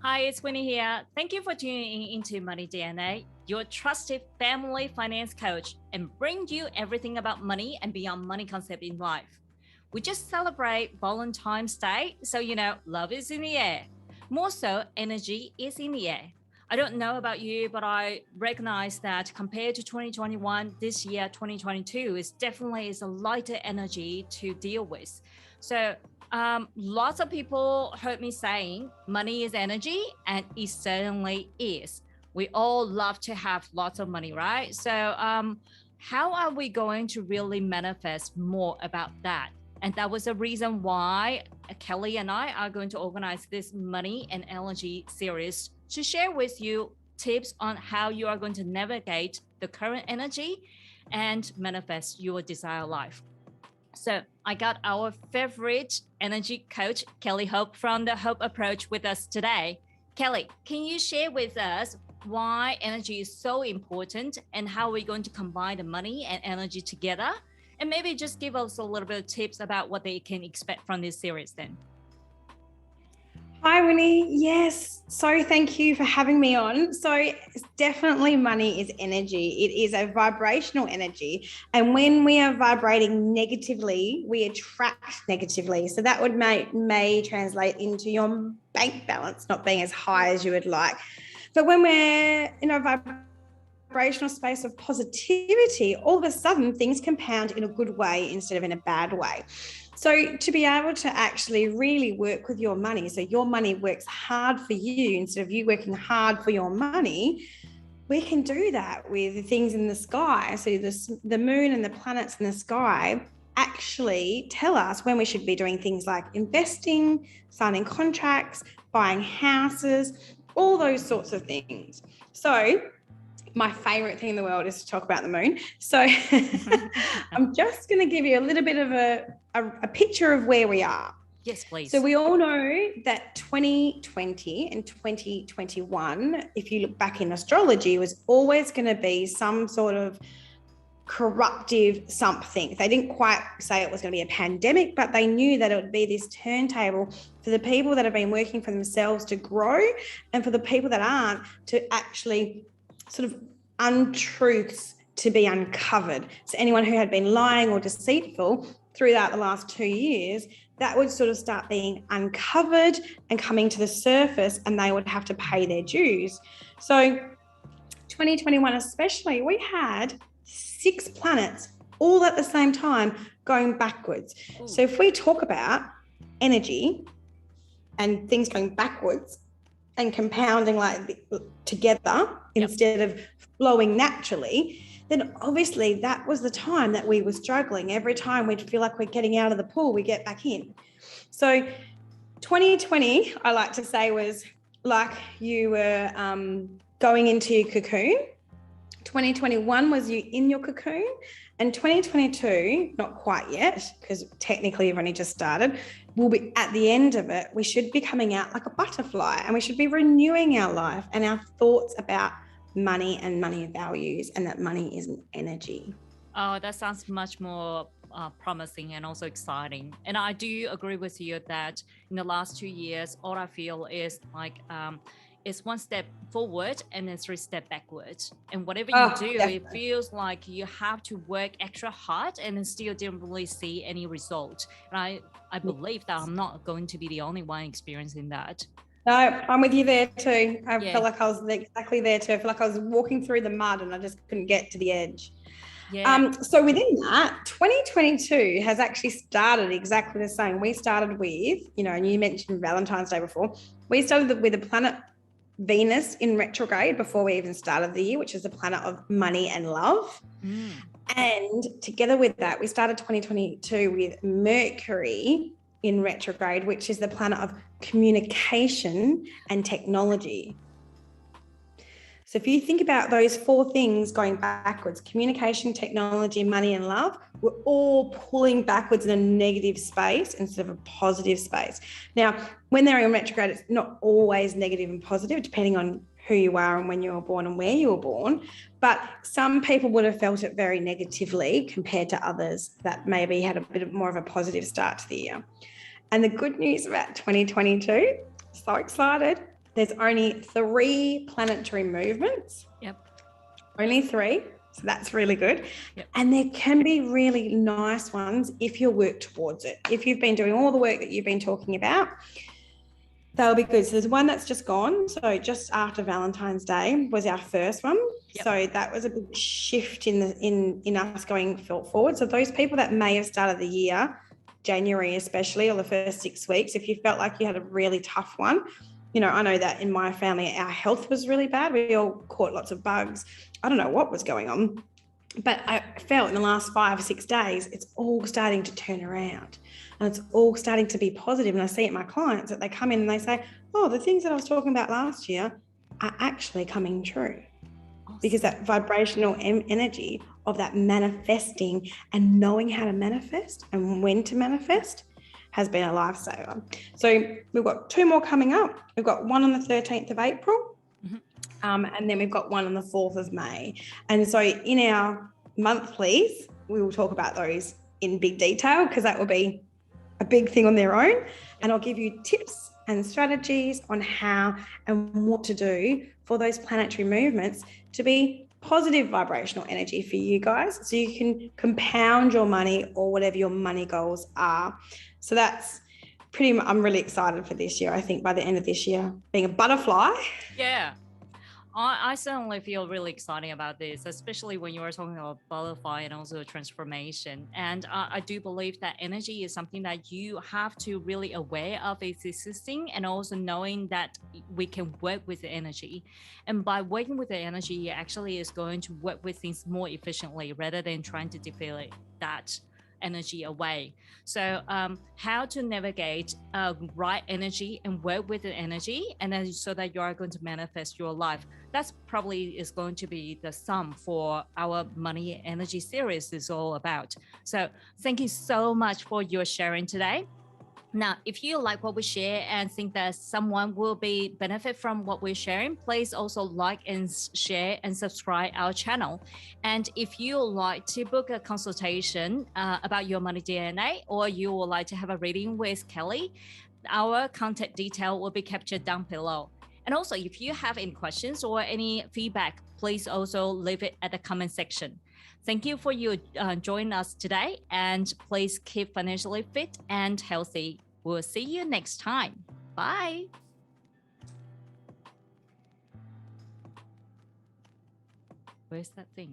Hi, it's Winnie here. Thank you for tuning into Money DNA, your trusted family finance coach, and bring you everything about money and beyond money concept in life. We just celebrate Valentine's Day, so love is in the air. More so, energy is in the air. I don't know about you, but I recognize that compared to 2021, this year, 2022, is definitely a lighter energy to deal with. So lots of people heard me saying money is energy, and it certainly is. We all love to have lots of money, right? So how are we going to really manifest more about that? And that was the reason why Kelly and I are going to organize this money and energy series to share with you tips on how you are going to navigate the current energy and manifest your desired life. So I got our favorite energy coach, Kelly Hope from the Hope Approach with us today. Kelly, can you share with us why energy is so important and how we're going to combine the money and energy together? And maybe just give us a little bit of tips about what they can expect from this series then. Hi, Winnie. Yes. So thank you for having me on. So definitely money is energy. It is a vibrational energy. And when we are vibrating negatively, we attract negatively. So that would may translate into your bank balance not being as high as you would like. But when we're in a vibrational space of positivity, all of a sudden things compound in a good way instead of in a bad way. So to be able to actually really work with your money, so your money works hard for you instead of you working hard for your money, we can do that with things in the sky. So the moon and the planets in the sky actually tell us when we should be doing things like investing, signing contracts, buying houses, all those sorts of things. So my favorite thing in the world is to talk about the moon. So I'm just going to give you a little bit of a picture of where we are. Yes, please. So we all know that 2020 and 2021, if you look back in astrology, was always going to be some sort of corruptive something. They didn't quite say it was going to be a pandemic, but they knew that it would be this turntable for the people that have been working for themselves to grow and for the people that aren't to actually sort of untruths to be uncovered. So anyone who had been lying or deceitful throughout the last 2 years, that would sort of start being uncovered and coming to the surface, and they would have to pay their dues. So 2021 especially, we had 6 planets all at the same time going backwards. Ooh. So if we talk about energy and things going backwards and compounding like together instead of flowing naturally, then obviously that was the time that we were struggling. Every time we'd feel like we're getting out of the pool, we get back in. So 2020, I like to say, was like you were going into your cocoon. 2021 was you in your cocoon, and 2022, not quite yet, because technically you've only just started, we'll be at the end of it. We should be coming out like a butterfly, and we should be renewing our life and our thoughts about money and money values, and that money is an energy. Oh, that sounds much more promising and also exciting. And I do agree with you that in the last 2 years, all I feel is like it's one step forward and then 3 steps backwards. And whatever you do, definitely. It feels like you have to work extra hard and then still didn't really see any result. And I believe that I'm not going to be the only one experiencing that. No, I'm with you there too. I felt like I was exactly there too. I feel like I was walking through the mud and I just couldn't get to the edge. Yeah. So within that, 2022 has actually started exactly the same. We started with, and you mentioned Valentine's Day before. We started with the planet Venus in retrograde before we even started the year, which is the planet of money and love. And together with that, we started 2022 with Mercury in retrograde, which is the planet of communication and technology. So if you think about those 4 things going backwards, communication, technology, money and love, we're all pulling backwards in a negative space instead of a positive space. Now, when they're in retrograde, it's not always negative and positive, depending on who you are and when you were born and where you were born. But some people would have felt it very negatively compared to others that maybe had a bit more of a positive start to the year. And the good news about 2022, so excited, there's only 3 planetary movements. Yep. Only 3. So that's really good. Yep. And there can be really nice ones if you work towards it. If you've been doing all the work that you've been talking about, they'll be good. So there's one that's just gone. So just after Valentine's Day was our first one. Yep. So that was a big shift in us going forward. So those people that may have started the year, January especially, or the first 6 weeks, if you felt like you had a really tough one, you know, I know that in my family, our health was really bad. We all caught lots of bugs. I don't know what was going on, but I felt in the last 5 or 6 days, it's all starting to turn around and it's all starting to be positive. And I see it in my clients that they come in and they say, oh, the things that I was talking about last year are actually coming true. Awesome. Because that vibrational energy of that manifesting and knowing how to manifest and when to manifest has been a lifesaver. So we've got 2 more coming up. We've got one on the 13th of April. And then we've got one on the 4th of May. And so in our monthlies, we will talk about those in big detail because that will be a big thing on their own. And I'll give you tips and strategies on how and what to do for those planetary movements to be positive vibrational energy for you guys, so you can compound your money or whatever your money goals are. So that's pretty much, I'm really excited for this year. I think by the end of this year, being a butterfly. Yeah. I certainly feel really excited about this, especially when you are talking about butterfly and also transformation. And I do believe that energy is something that you have to really aware of its existing, and also knowing that we can work with the energy. And by working with the energy, it actually is going to work with things more efficiently rather than trying to deflate that energy away. So how to navigate right energy and work with the energy, and then so that you are going to manifest your life. That's probably is going to be the sum for our money energy series is all about. So thank you so much for your sharing today. Now, if you like what we share and think that someone will be benefit from what we're sharing, please also like and share and subscribe our channel. And if you would like to book a consultation about your money DNA, or you would like to have a reading with Kelly, our contact detail will be captured down below. And also, if you have any questions or any feedback, please also leave it at the comment section. Thank you for you joining us today, and please keep financially fit and healthy. We'll see you next time. Bye. Where's that thing?